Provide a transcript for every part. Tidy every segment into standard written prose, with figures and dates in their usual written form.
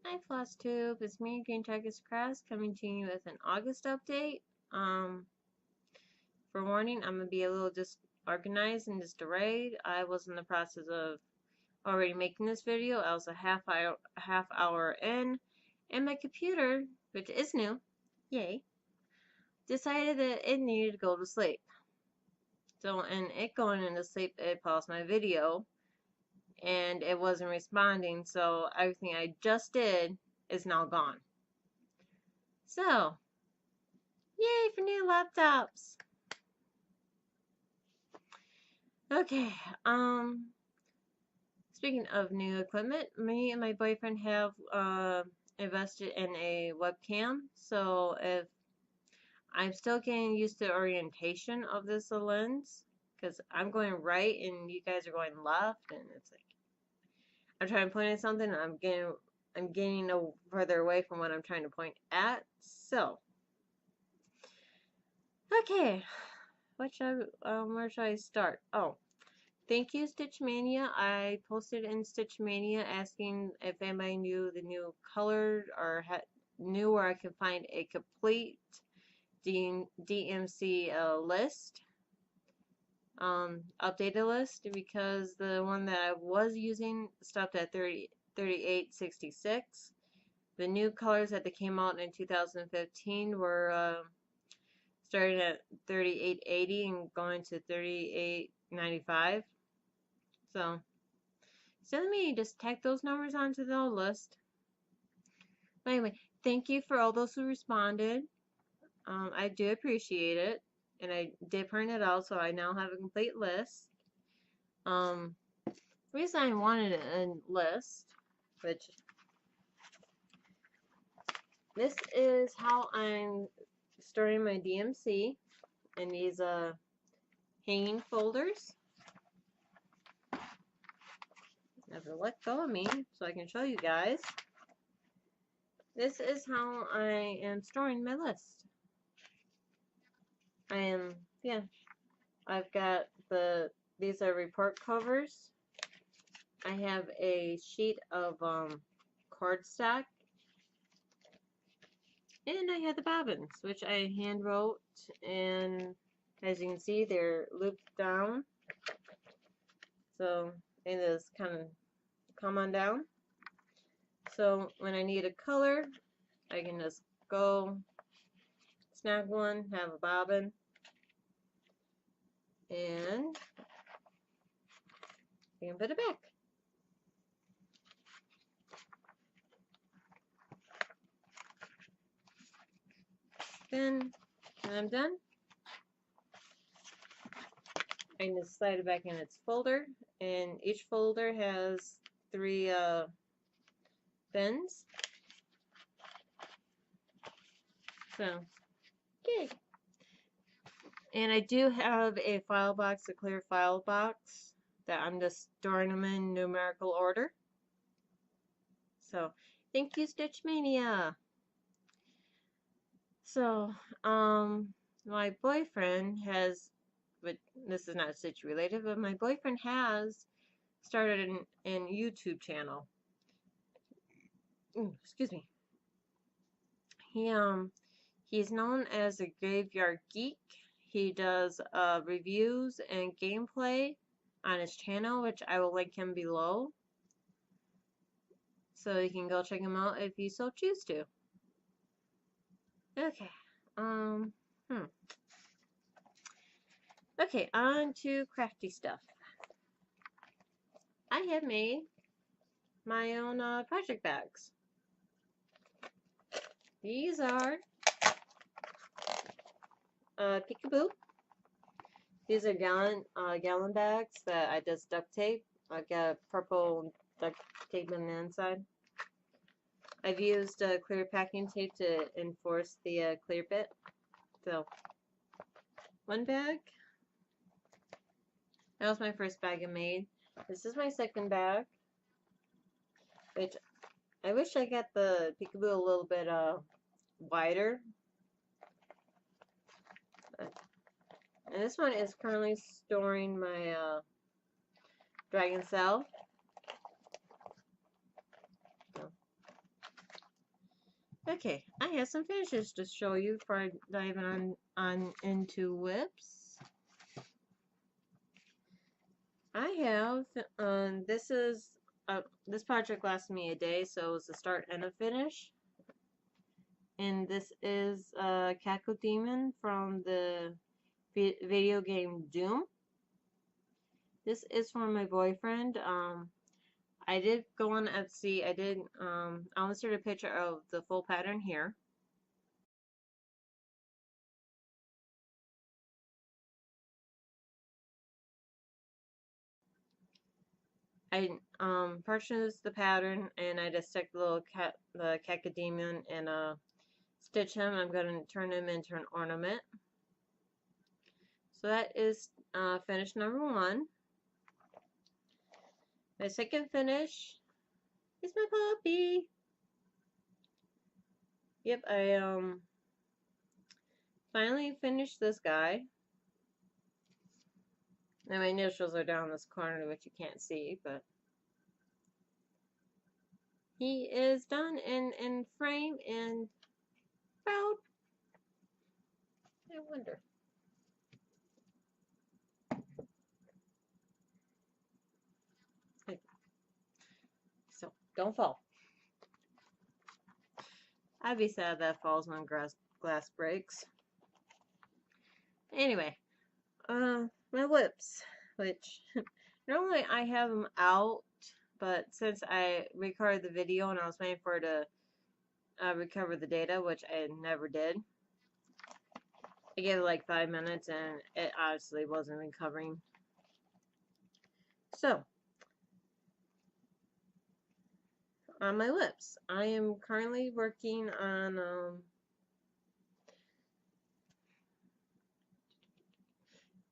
Hi FlossTube, it's me, Green Tiger's Crafts, coming to you with an August update. For warning, I'm gonna be a little disorganized and disarrayed. I was in the process of already making this video. I was a half hour in, and my computer, which is new, yay, decided that it needed to go to sleep. So, and it going into sleep, it paused my video, and it wasn't responding. So everything I just did is now gone. So, yay for new laptops! Okay, speaking of new equipment, me and my boyfriend have invested in a webcam, so if I'm still getting used to the orientation of this lens, because I'm going right and you guys are going left, and it's like I'm trying to point at something and I'm getting further away from what I'm trying to point at. So, okay, where should I start? Oh. Thank you, Stitch Mania. I posted in Stitch Mania asking if anybody knew the new color or knew where I could find a complete DMC list, updated list, because the one that I was using stopped at 3866. The new colors that they came out in 2015 were starting at 3880 and going to 3895. So let me just tack those numbers onto the list. But anyway, thank you for all those who responded. I do appreciate it. And I did print it out, so I now have a complete list. The reason I wanted a list, which this is how I'm storing my DMC in these hanging folders. Never let go of me so I can show you guys. This is how I am storing my list. I've got these are report covers. I have a sheet of cardstock. And I have the bobbins, which I hand wrote, and as you can see, they're looped down. So they just kind of come on down. So when I need a color, I can just go snag one, have a bobbin, and you can put it back. Then when I'm done, I can just slide it back in its folder, and each folder has 3 bins. So, yay! And I do have a file box, a clear file box, that I'm just storing them in numerical order. So, thank you, Stitch Mania! So, my boyfriend has, but this is not Stitch related, but my boyfriend has started an YouTube channel. Excuse me. He's known as a Graveyard Geek. He does reviews and gameplay on his channel, which I will link him below. So you can go check him out if you so choose to. Okay. Okay, on to crafty stuff. I have made my own project bags. These are Peekaboo. These are gallon bags that I just duct tape. I got purple duct tape on the inside. I've used clear packing tape to enforce the clear bit. So, one bag. That was my first bag I made. This is my second bag, which I wish I got the Peekaboo a little bit wider. And this one is currently storing my dragon cell. So, Okay, I have some finishes to show you before I dive on into whips. I have this project lasted me a day, so it was a start and a finish. And this is Cat Demon from the video game Doom. This is for my boyfriend. I did go on Etsy. I'll insert a picture of the full pattern here. I purchased the pattern and I just stuck the cacodemon and stitch him. I'm gonna turn him into an ornament. So that is finish number 1. My second finish is my puppy. Yep, I finally finished this guy. And my initials are down this corner, which you can't see, but he is done in frame and proud. I wonder. So, don't fall. I'd be sad that falls when glass breaks. Anyway, my whips, which normally I have them out, but since I recorded the video and I was waiting for it to recover the data, which I never did, I gave it like 5 minutes and it honestly wasn't recovering. So, on my whips, I am currently working on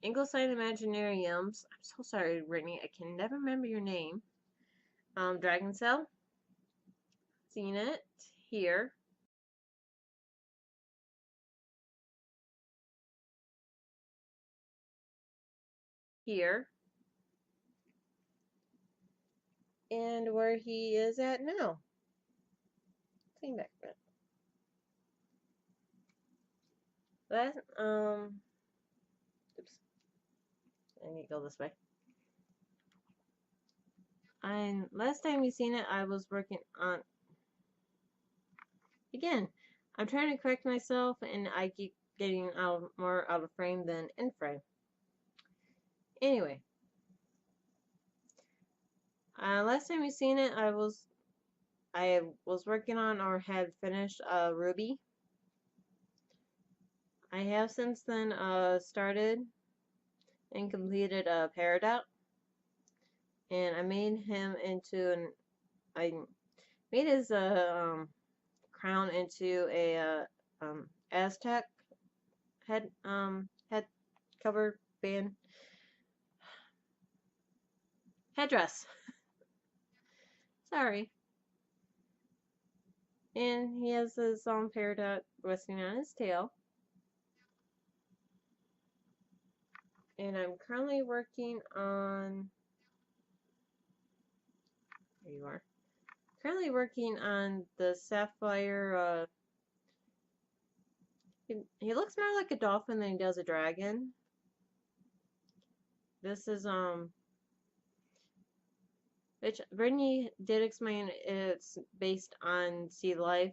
Ingleside Imaginariums. I'm so sorry, Brittany. I can never remember your name. Dragon Cell. Seen it here. Here. And where he is at now. Clean back a bit. Oops. I need to go this way. And last time you seen it, I was working on, again, I'm trying to correct myself and I keep getting more out of frame than in frame. Anyway, last time you seen it, I was working on or had finished Ruby. I have since then started and completed Peridot, and I made him into I made his crown into a Aztec head cover band headdress. Sorry. And he has his peridot resting on his tail. And I'm currently working on, there you are. Currently working on the sapphire. He looks more like a dolphin than he does a dragon. This is which Brittany did explain it's based on sea life,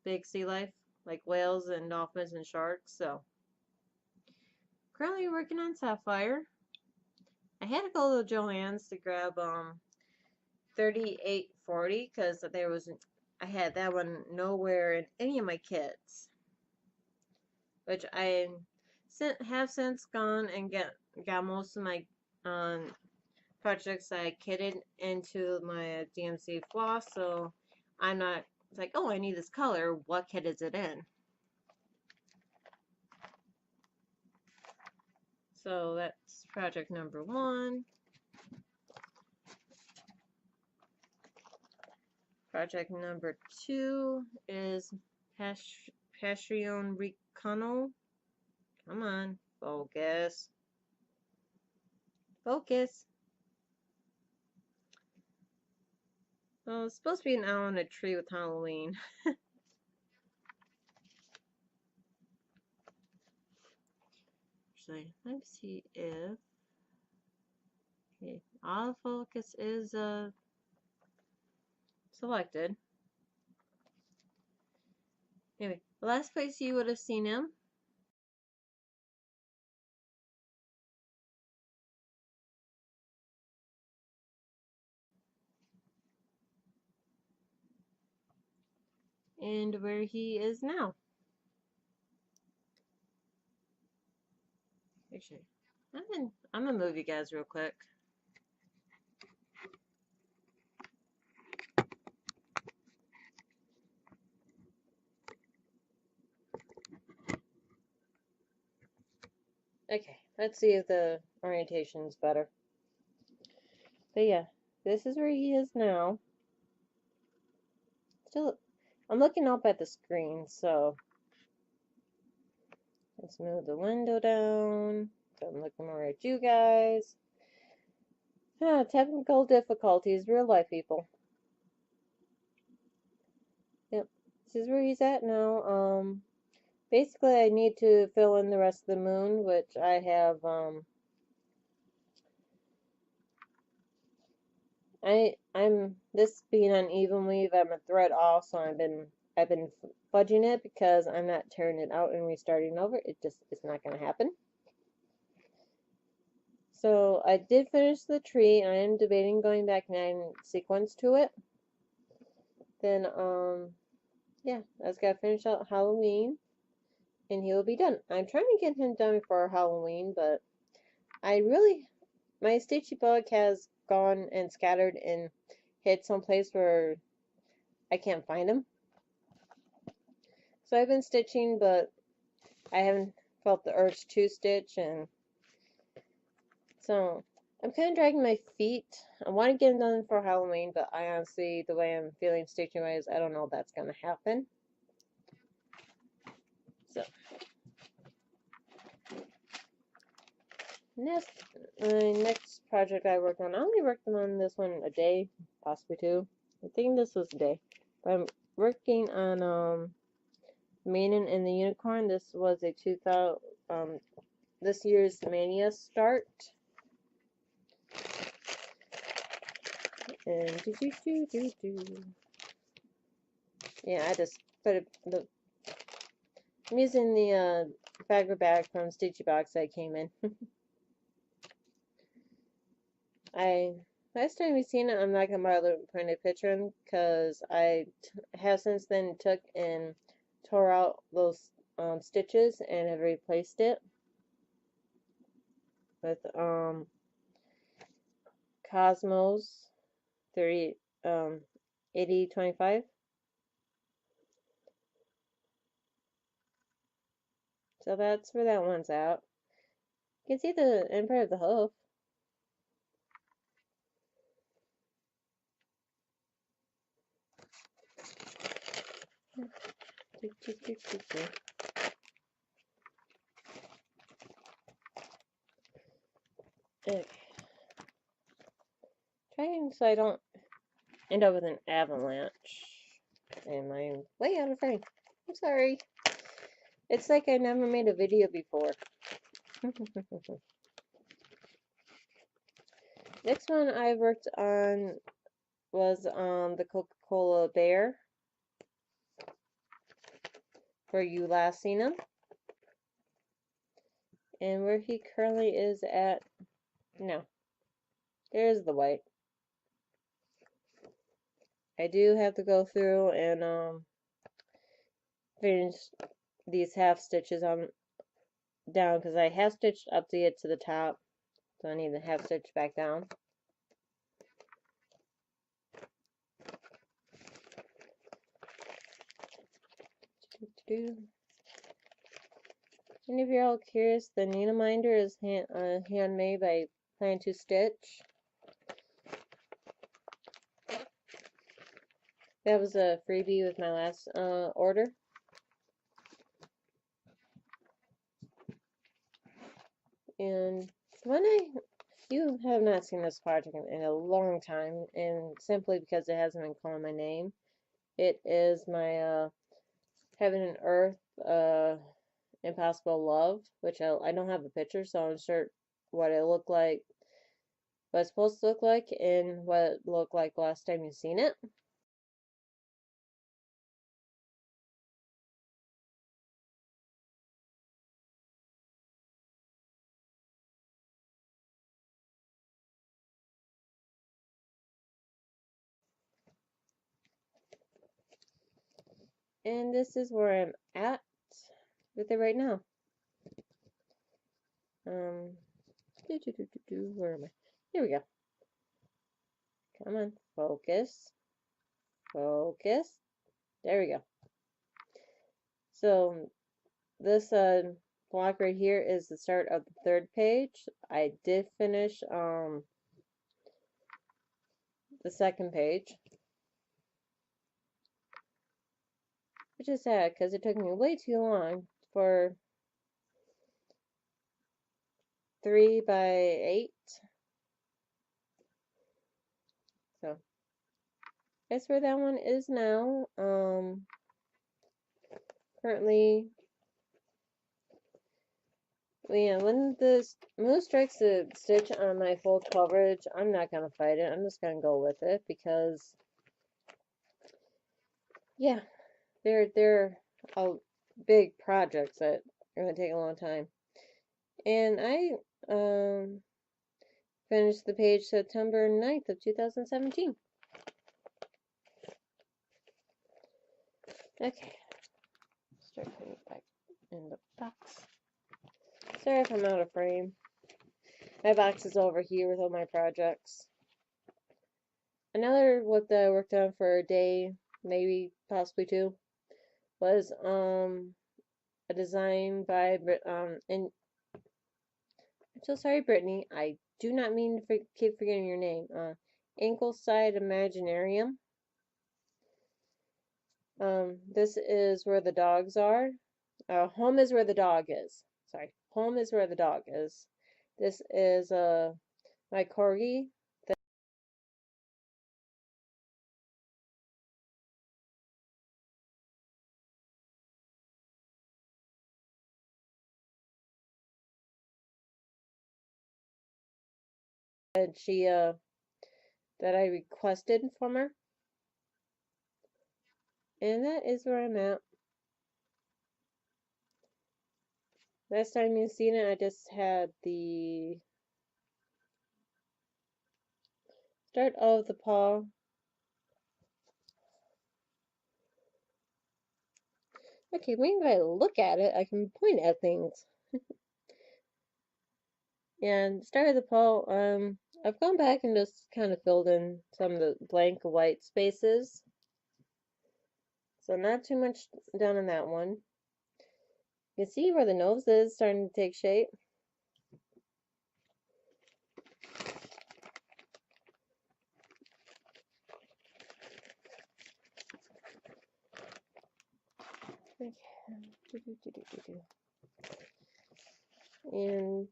big sea life, like whales and dolphins and sharks. So currently working on sapphire. I had to go to Joann's to grab 3840 because I had that one nowhere in any of my kits, which I have since gone and got most of my projects I kitted into my DMC floss, so I'm not, it's like, oh, I need this color, what kit is it in? So that's project number 1. Project number 2 is Patreon Recano. Come on, focus. Focus. Oh, it's supposed to be an owl in a tree with Halloween. Actually, let me see if, okay, autofocus is selected. Anyway, the last place you would have seen him and where he is now. Actually, I'm gonna move you guys real quick. Okay, let's see if the orientation's better. But yeah, this is where he is now. Still, I'm looking up at the screen, so let's move the window down. So I'm looking more at you guys. Technical difficulties, real life people. Yep, this is where he's at now. Basically, I need to fill in the rest of the moon, which I have, I'm this being uneven weave, I'm a thread off, so I've been fudging it because I'm not tearing it out and restarting over. It's not gonna happen. So I did finish the tree, and I am debating going back and sequence to it. Then yeah, I just gotta finish out Halloween, and he will be done. I'm trying to get him done for Halloween, but my stitchy bug has gone and scattered and hit someplace where I can't find him. So I've been stitching, but I haven't felt the urge to stitch, and so I'm kind of dragging my feet. I want to get them done for Halloween, but I honestly, the way I'm feeling stitching wise, I don't know if that's going to happen. So next project I worked on, I only worked on this one a day, possibly two. I think this was a day. But I'm working on Maiden and the Unicorn. This was a this year's Mania start. And yeah, I just put I'm using the bagger bag from Stitchy Box that came in. Last time we seen it, I'm not gonna bother putting a picture in because I have since then took and tore out those stitches and have replaced it with Cosmos 8025. So that's where that one's at. You can see the imprint of the hoof. Okay. Trying so I don't end up with an avalanche. And I'm way out of frame. I'm sorry. It's like I never made a video before. Next one I worked on was the Coca Cola bear. For you last seen him. And where he currently is at, no. There's the white. I do have to go through and finish these half stitches on down because I have stitched up to get to the top, so I need to half stitch back down. And if you're all curious, the needle minder is handmade by Plan to Stitch. That was a freebie with my last order. And you have not seen this project in a long time, and simply because it hasn't been calling my name. It is my Heaven and Earth Impossible Love, which I don't have a picture, so I'll insert what it looked like, what it's supposed to look like, and what it looked like last time you seen it. And this is where I'm at with it right now. Where am I? Here we go. Come on, focus, focus. There we go. So this block right here is the start of the third page. I did finish the second page, which is sad because it took me way too long for 3 by 8. So that's where that one is now. Currently, yeah, when the moon strikes the stitch on my full coverage, I'm not gonna fight it. I'm just gonna go with it because, yeah, they're all big projects that are gonna take a long time. And I finished the page September 9th of 2017. Okay, start putting it back in the box. Sorry if I'm out of frame. My box is over here with all my projects. Another what I worked on for a day, maybe possibly 2, was a design by and I'm so sorry, Brittany. I do not mean to keep forgetting your name. Ingleside Imaginarium. This is where the dogs are. Home is where the dog is. Sorry, home is where the dog is. This is my corgi. That she that I requested from her, and that is where I'm at. Last time you seen it, I just had the start of the paw. Okay, maybe if I look at it, I can point at things. And start of the paw, I've gone back and just kind of filled in some of the blank white spaces. So not too much done on that one. You can see where the nose is starting to take shape. And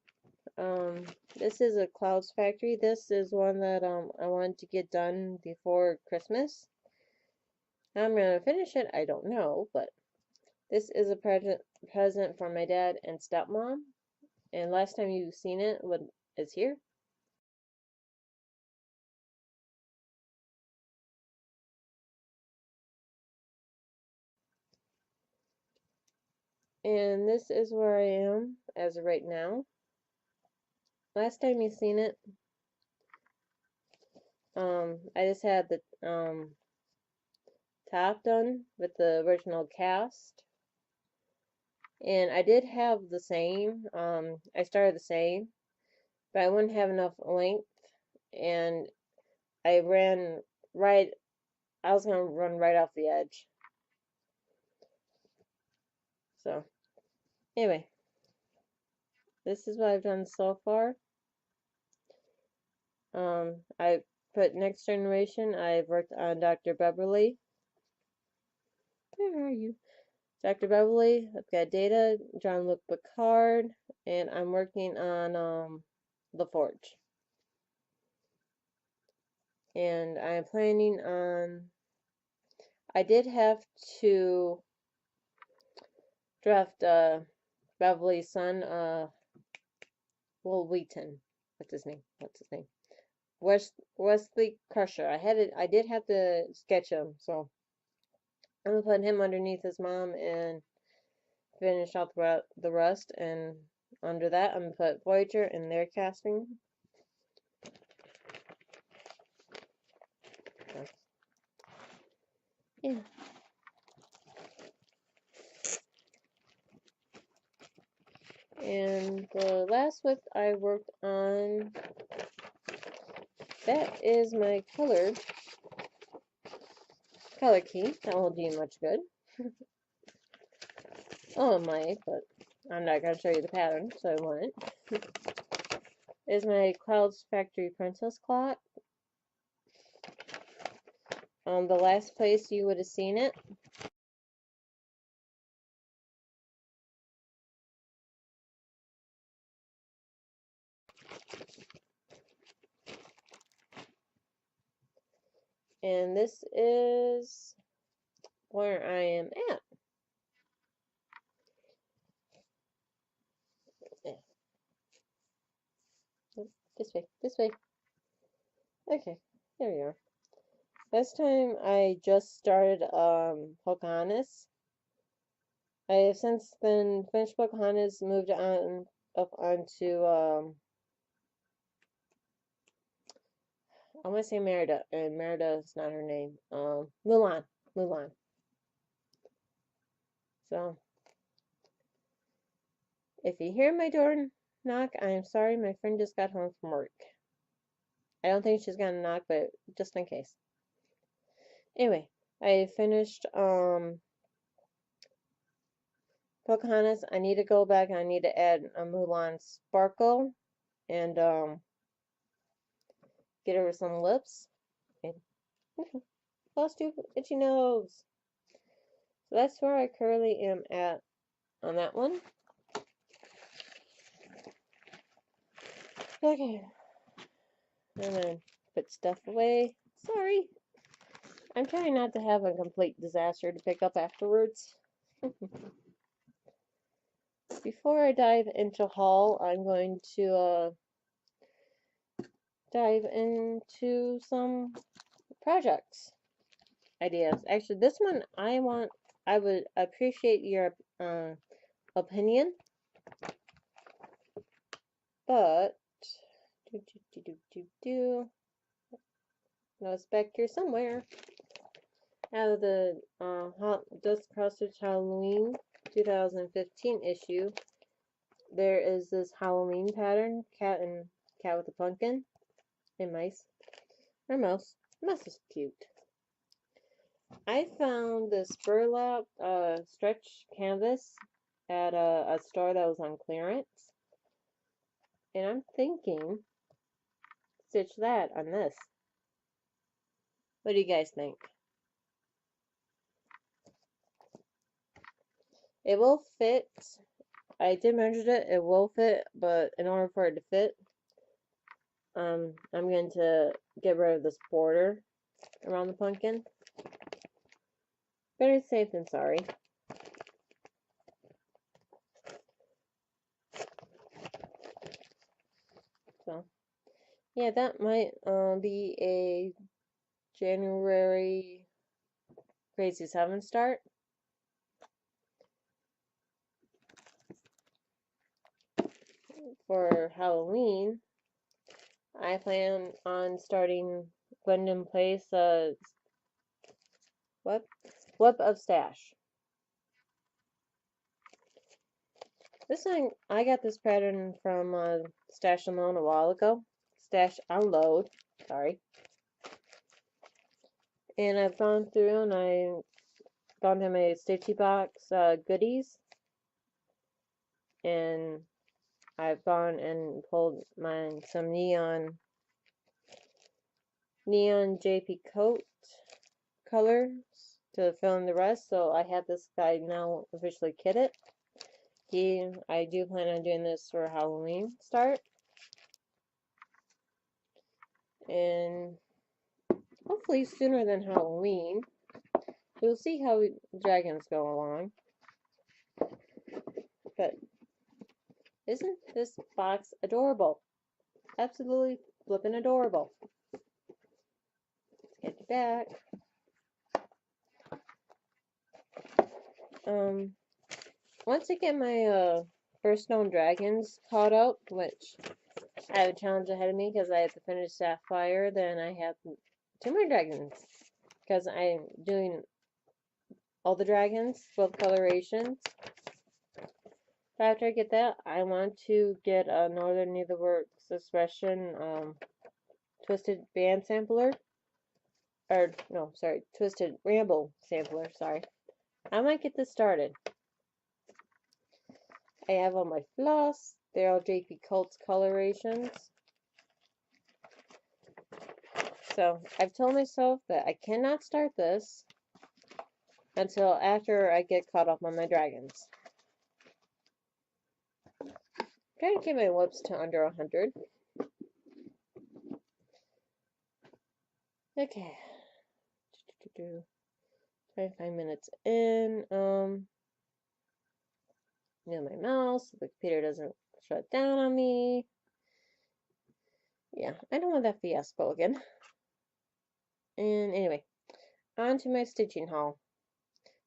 this is a Clouds Factory. This is one that I wanted to get done before Christmas. How I'm gonna finish it, I don't know, but this is a present from my dad and stepmom. And last time you've seen it, is here. And this is where I am as of right now. Last time you seen it, I just had the top done with the original cast. And I did have the same, I started the same, but I wouldn't have enough length, and I ran right, I was gonna run right off the edge. So, anyway, this is what I've done so far. I put Next Generation, I've worked on Dr. Beverly. Where are you? Dr. Beverly, I've got Data, Jean-Luc Picard, and I'm working on The Forge. And I'm planning on, I did have to draft Beverly's son, Will Wheaton. What's his name? Wesley Crusher. I did have to sketch him, so I'm gonna put him underneath his mom and finish out the rest. And under that, I'm gonna put Voyager and their casting. Yeah. And the last whip I worked on, that is my color key. That won't do much good. Oh, it might, but I'm not going to show you the pattern, so I won't. Is my Clouds Factory Princess clock. The last place you would have seen it. And this is where I am at. This way. Okay, there we are. Last time I just started Pocahontas. I have since then finished Pocahontas, moved on up onto I want to say Merida, and Merida is not her name. Mulan. So if you hear my door knock, I am sorry, my friend just got home from work. I don't think she's gonna knock, but just in case. Anyway, I finished Pocahontas. I need to go back and I need to add a Mulan sparkle and get her some lips. And lost two itchy nose. So that's where I currently am at on that one. Okay. And then put stuff away. Sorry. I'm trying not to have a complete disaster to pick up afterwards. Before I dive into haul, I'm going to dive into some projects ideas. Actually, this one I would appreciate your opinion, but no, it's back here somewhere. Out of the Dust Crossage Halloween 2015 issue, there is this Halloween pattern, cat with a pumpkin, and mice, or mouse. Mouse is cute. I found this burlap stretch canvas at a store that was on clearance, and I'm thinking stitch that on this. What do you guys think? It will fit. I did measure it. It will fit, but in order for it to fit, I'm going to get rid of this border around the pumpkin. Better safe than sorry. So, yeah, that might be a January Crazy 7 start. For Halloween, I plan on starting Glendon Place Web of Stash. This thing, I got this pattern from Stash Unload a while ago. Stash Unload, sorry. And I've gone through and I've gone to my Stitchy Box goodies. And I've gone and pulled some neon JP coat colors to fill in the rest. So I have this guy now officially kitted. I do plan on doing this for Halloween start. And hopefully sooner than Halloween. We'll see how dragons go along. But Isn't this box adorable? Absolutely flippin' adorable. Let's get it back. Once I get my first known dragons caught up, which I have a challenge ahead of me because I have to finish Sapphire, then I have 2 more dragons because I'm doing all the dragons, both colorations. So after I get that, I want to get a Northern Needleworks Expression Twisted Band Sampler. Or, no, sorry, Twisted Ramble Sampler, sorry. I might get this started. I have all my floss. They're all JP Colts colorations. So, I've told myself that I cannot start this until after I get caught up on my dragons. Trying to get my whoops to under 100. Okay. 25 minutes in. My mouse. The computer doesn't shut down on me. Yeah, I don't want that fiasco again. And anyway, on to my stitching haul.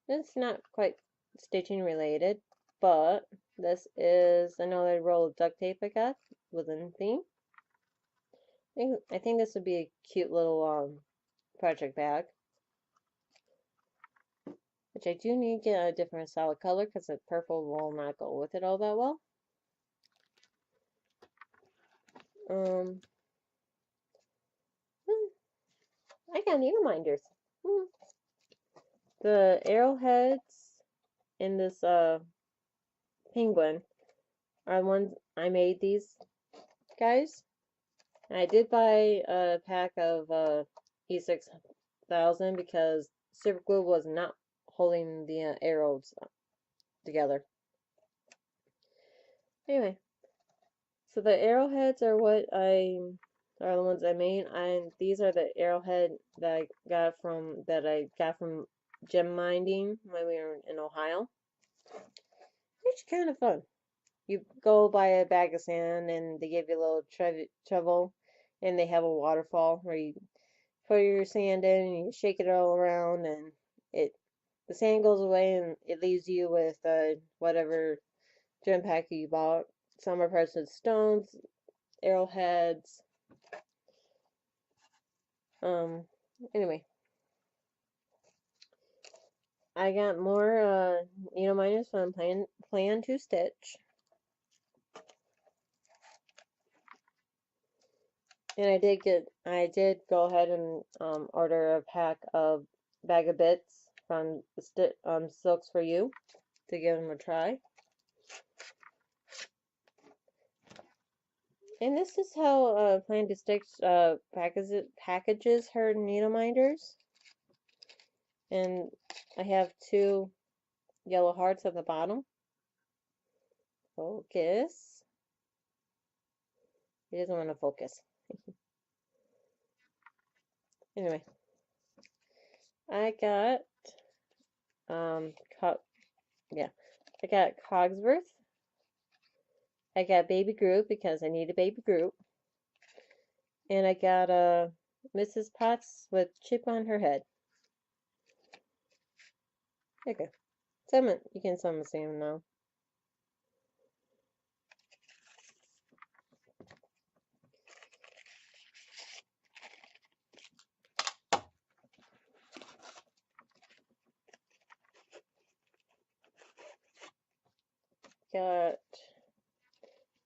It's not quite stitching related, but this is another roll of duct tape I got within theme. I think this would be a cute little project bag. Which I do need to get a different solid color because the purple will not go with it all that well. I got needle minders. The arrowheads in this penguin are ones I made these guys. And I did buy a pack of E6000 because super glue was not holding the arrows together. Anyway, so the arrowheads are are the ones I made, and these are the arrowhead that I got from gem minding when we were in Ohio. It's kind of fun. You go buy a bag of sand, and they give you a little shovel, and they have a waterfall where you put your sand in, and you shake it all around, and the sand goes away, and it leaves you with whatever gem pack you bought. Some are precious stones, arrowheads. Anyway, I got more needle minders from Plan to Stitch. And I did go ahead and order a bag of bits from Silks for You to give them a try. And this is how Plan to Stitch packages her needle minders. And I have 2 yellow hearts at the bottom. Focus. It doesn't want to focus. Anyway, I got I got Cogsworth. I got Baby Groot because I need a Baby Groot. And I got Mrs. Potts with chip on her head. Okay. You can summon Sam now.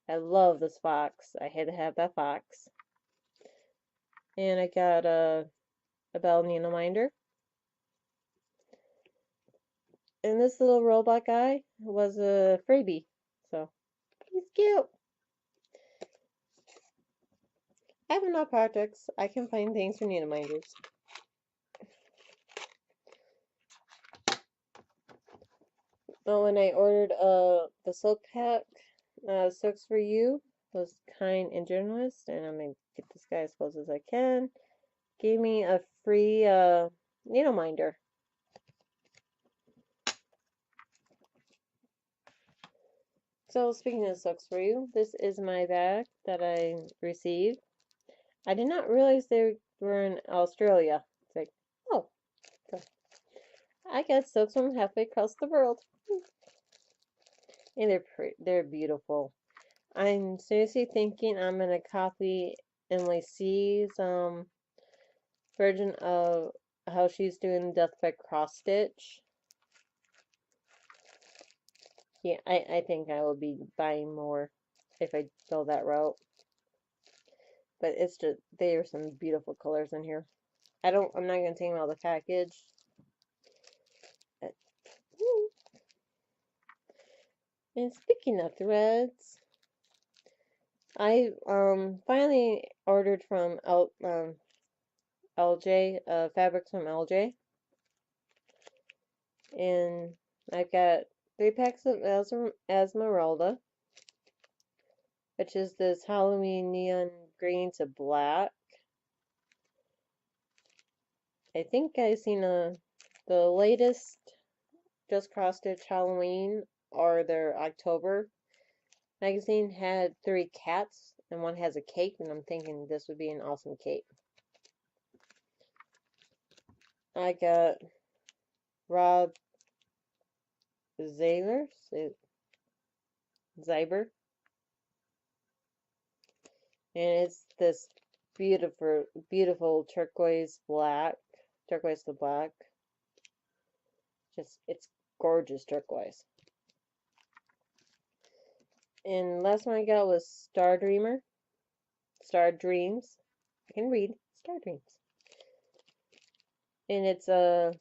I love this fox. I had to have that fox. And I got a Belle needle minder. And this little robot guy was a freebie. So, he's cute. I have enough projects. I can find things for needle minders. Oh, and I ordered the silk pack, Silks for You, was kind and generous, and I'm gonna get this guy as close as I can. Gave me a free needle minder. So speaking of silks for you, this is my bag that I received. I did not realize they were in Australia. It's like, oh, so I got silks from halfway across the world. And they're beautiful. I'm seriously thinking I'm gonna copy Emily C's version of how she's doing Death by Cross Stitch. Yeah, I think I will be buying more if I go that route. But it's just, there are some beautiful colors in here. I'm not gonna take them out of the package. And speaking of threads, I finally ordered from LJ, fabrics from LJ, and I've got 3 packs of Esmeralda, which is this Halloween neon green to black. I think I've seen the latest Just Cross Stitch Halloween or their October magazine had 3 cats and one has a cape, and I'm thinking this would be an awesome cape. I got Rob Zyber, and it's this beautiful turquoise to black. Just, it's gorgeous turquoise. And last one I got was Star Dreams. I can read. Star Dreams. And it's a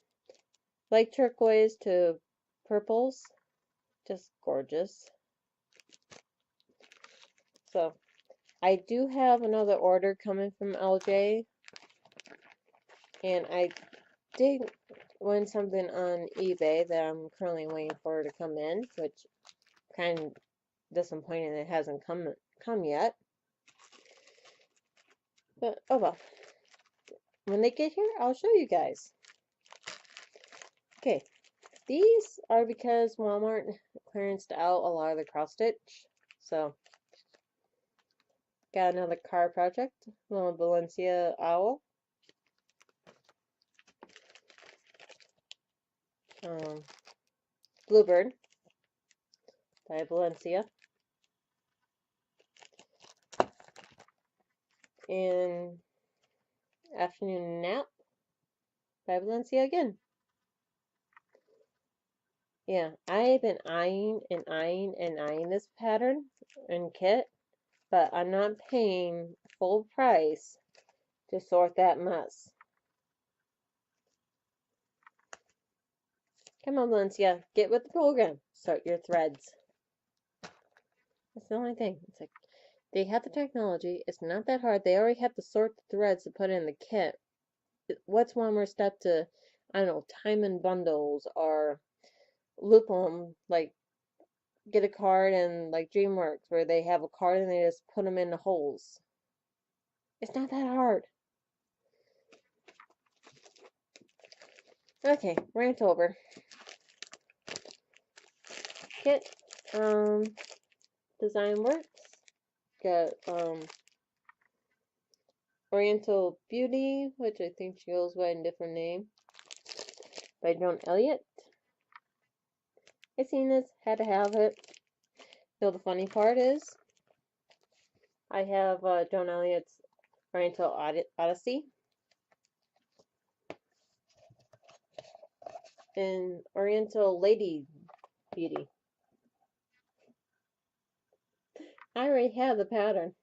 light turquoise to purples. Just gorgeous. So, I do have another order coming from LJ. And I did win something on eBay that I'm currently waiting for to come in, which kind of disappointing it hasn't come yet. But oh well. When they get here, I'll show you guys. Okay, these are because Walmart clearanced out a lot of the cross stitch. So, got another car project, little Valencia owl. Bluebird by Valencia. And Afternoon Nap by Valencia again. Yeah, I've been eyeing this pattern and kit, but I'm not paying full price to sort that mess. Come on, Valencia, get with the program. Sort your threads. That's the only thing. It's like, they have the technology. It's not that hard. They already have to sort the threads to put in the kit. What's one more step to, I don't know, time in bundles or loop them, like get a card and like Dreamworks where they have a card and they just put them in the holes. It's not that hard. Okay, rant over. Kit, Designworks. Got Oriental Beauty, which I think she goes by a different name, by Joan Elliott. I seen this, had to have it. So the funny part is, I have Joan Elliott's Oriental Odyssey and Oriental Lady Beauty. I already have the pattern.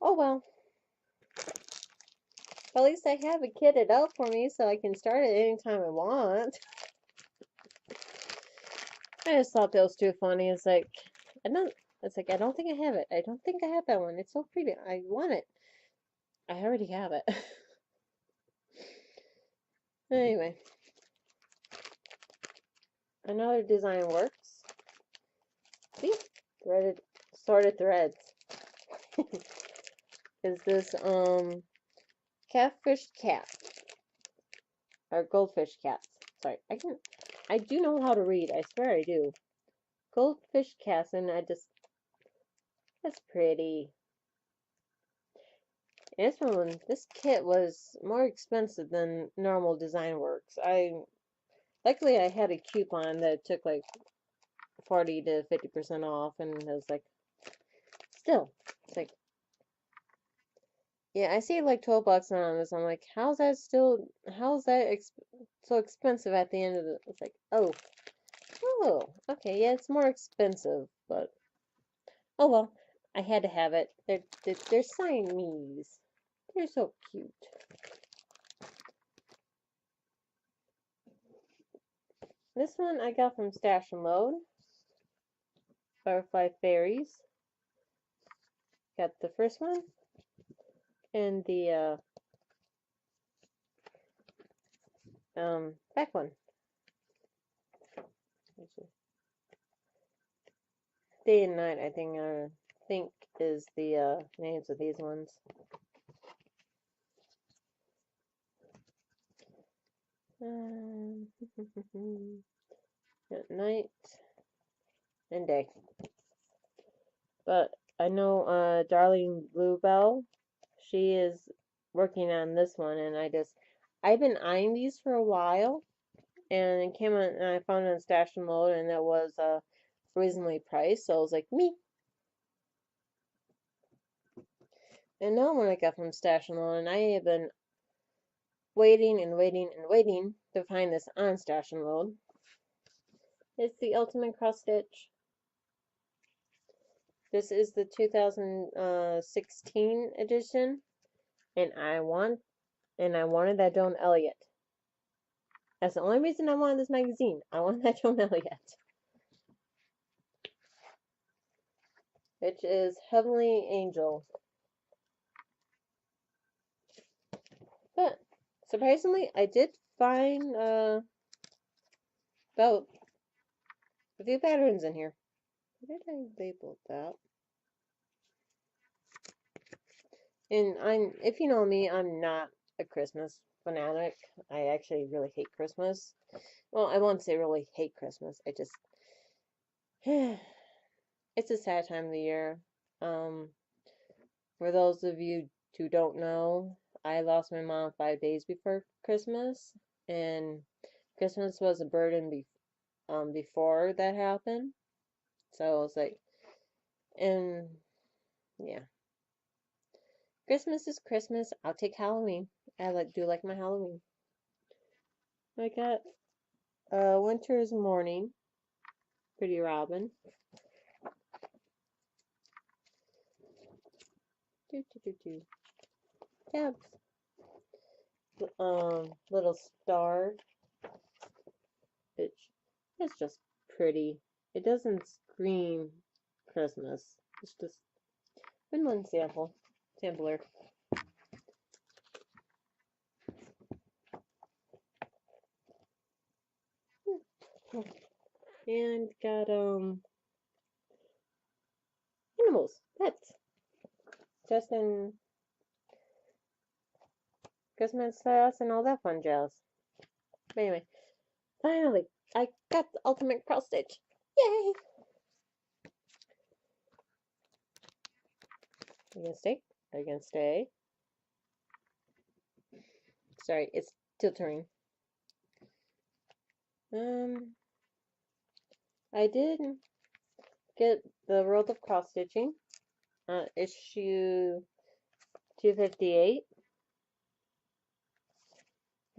Oh well. At least I have it kitted up for me so I can start it anytime I want. I just thought that was too funny. It's like, I don't think I have it. I don't think I have that one. It's so pretty. I want it. I already have it. Anyway. Another Designworks. See? Sorted threads. Is this, catfish cat. Or goldfish cats. Sorry. I do know how to read. I swear I do. Goldfish Castle. That's pretty. This kit was more expensive than normal Designworks. Luckily I had a coupon that took like 40 to 50% off, and it was like, still, it's like, yeah, I see like 12 bucks on this. I'm like, how's that so expensive at the end of it's like, oh, okay, yeah, it's more expensive, but oh well, I had to have it. They're Siamese. They're so cute. This one I got from Stash and Load. Butterfly Fairies. Got the first one and the back one. Day and Night, I think is the names of these ones. At night and day. But I know Darling Bluebell, she is working on this one, and I've been eyeing these for a while, and it came on, and I found it on Stash and Load, and it was reasonably priced, so I was like, me. And now one I got from Stash and Load, and I have been waiting and waiting and waiting to find this on Stash and Load. It's the Ultimate Cross Stitch. This is the 2016 edition, and I wanted that Joan Elliott. That's the only reason I wanted this magazine. I wanted that Joan Elliott, which is Heavenly Angel. But surprisingly, I did find about a few patterns in here. Where did I label that? And if you know me, I'm not a Christmas fanatic. I actually really hate Christmas. Well, I won't say really hate Christmas. I just, it's a sad time of the year. For those of you who don't know, I lost my mom 5 days before Christmas, and Christmas was a burden before that happened. So I was like, and yeah. Christmas is Christmas. I'll take Halloween. I do like my Halloween. I got Winter's Morning, Pretty Robin. Tabs. Little Star. It's just pretty. It doesn't scream Christmas. It's just been one sampler. And got animals, pets. Just in Christmas sauce and all that fun jazz. But anyway, finally, I got the ultimate cross stitch. Yay! Are you gonna stay? Are you gonna stay? Sorry, it's still turning. I did get the World of Cross Stitching, issue 258.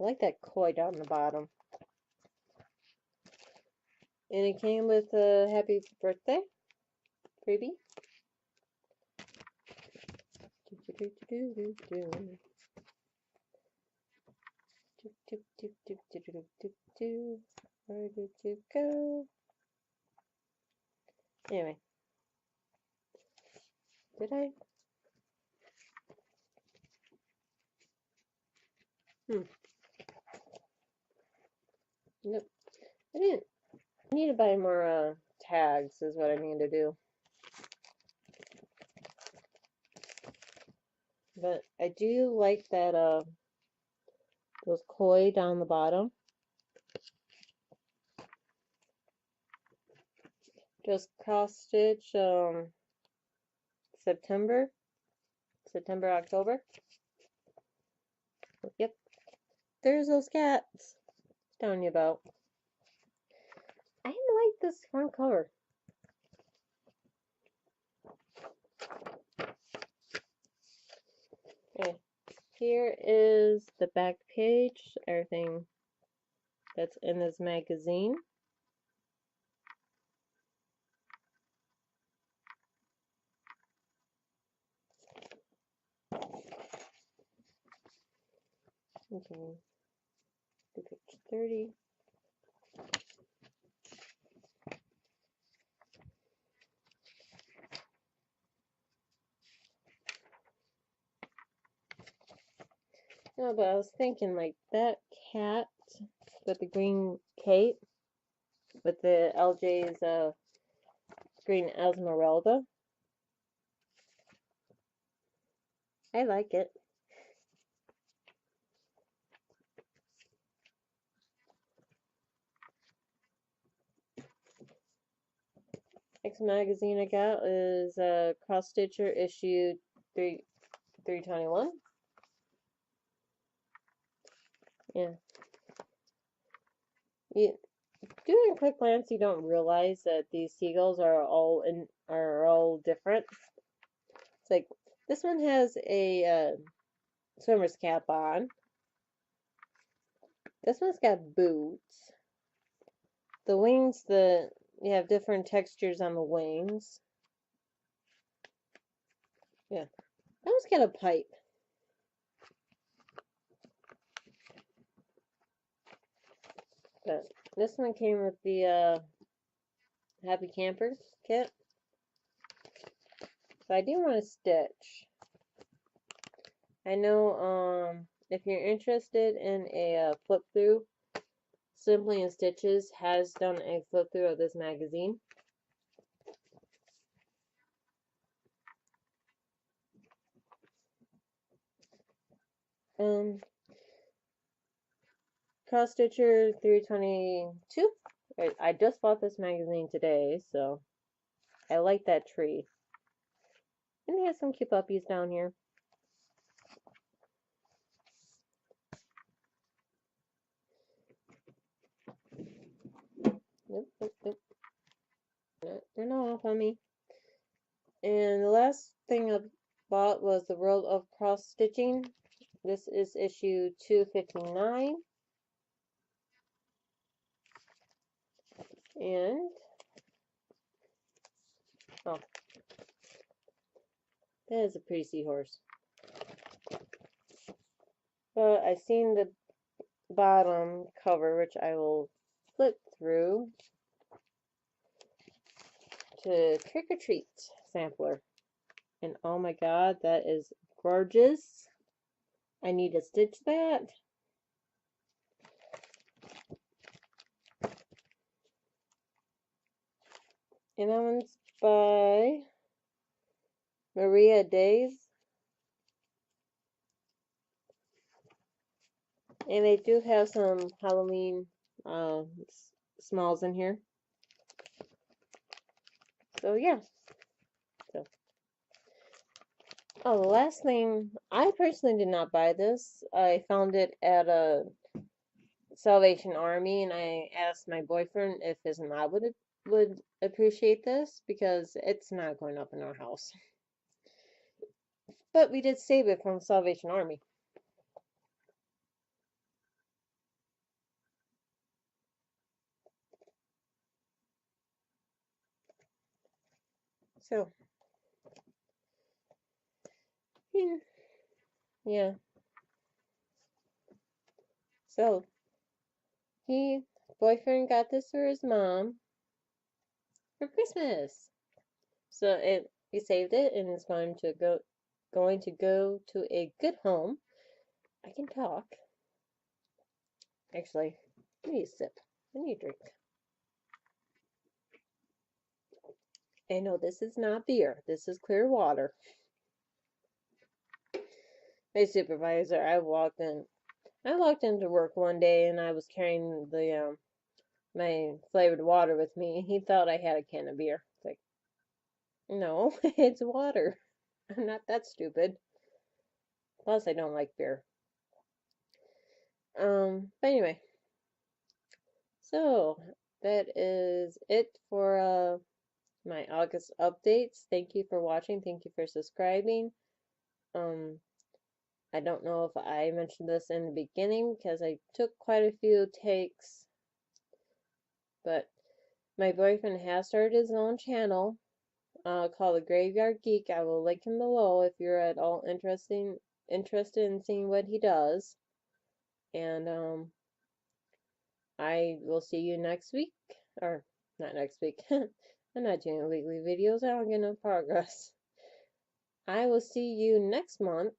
I like that koi down the bottom. And it came with a happy birthday freebie. Where did you go? Anyway. Did I? Nope. I didn't. I need to buy more tags is what I need to do. But I do like that those koi down the bottom. Just cross stitch September, October. Yep, there's those cats I was telling you about. I like this front cover. Okay, here is the back page, everything that's in this magazine. Okay, to page 30. No, but I was thinking like that cat with the green cape with the LJ's green Esmeralda. I like it. Next magazine I got is Cross Stitcher issue 321. Yeah. Doing a quick glance, you don't realize that these seagulls are all different. It's like this one has a swimmer's cap on. This one's got boots. The wings, you have different textures on the wings. Yeah, that one's got a pipe. But this one came with the Happy Camper kit. So I do want to stitch. I know if you're interested in a flip through, Simply in Stitches has done a flip through of this magazine. Cross Stitcher 322. I just bought this magazine today, so I like that tree. And they have some cute puppies down here. Nope. They're not off on me. And the last thing I bought was The World of Cross Stitching. This is issue 259. And oh, that is a pretty seahorse. But I've seen the bottom cover, which I will flip through to Trick or Treat sampler. And oh my god, that is gorgeous. I need to stitch that. And that one's by Maria Days. And they do have some Halloween smalls in here. So yeah. Oh, the last thing, I personally did not buy this. I found it at a Salvation Army, and I asked my boyfriend if his mom would appreciate this because it's not going up in our house. But we did save it from Salvation Army. So, yeah. So, boyfriend got this for his mom for Christmas. So he saved it and it's going to go to a good home. I can talk. Actually, I need a sip. I need a drink. I know this is not beer. This is clear water. My supervisor, I walked into work one day and I was carrying the my flavored water with me, and he thought I had a can of beer. It's like, no, it's water. I'm not that stupid. Plus, I don't like beer. But anyway, so that is it for my August updates. Thank you for watching. Thank you for subscribing. Um, I don't know if I mentioned this in the beginning because I took quite a few takes, but my boyfriend has started his own channel called The Graveyard Geek. I will link him below if you're at all interested in seeing what he does. And I will see you next week, or not next week. I'm not doing weekly videos. I don't get no progress. I will see you next month.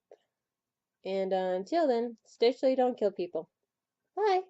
And until then, stay so you don't kill people. Bye.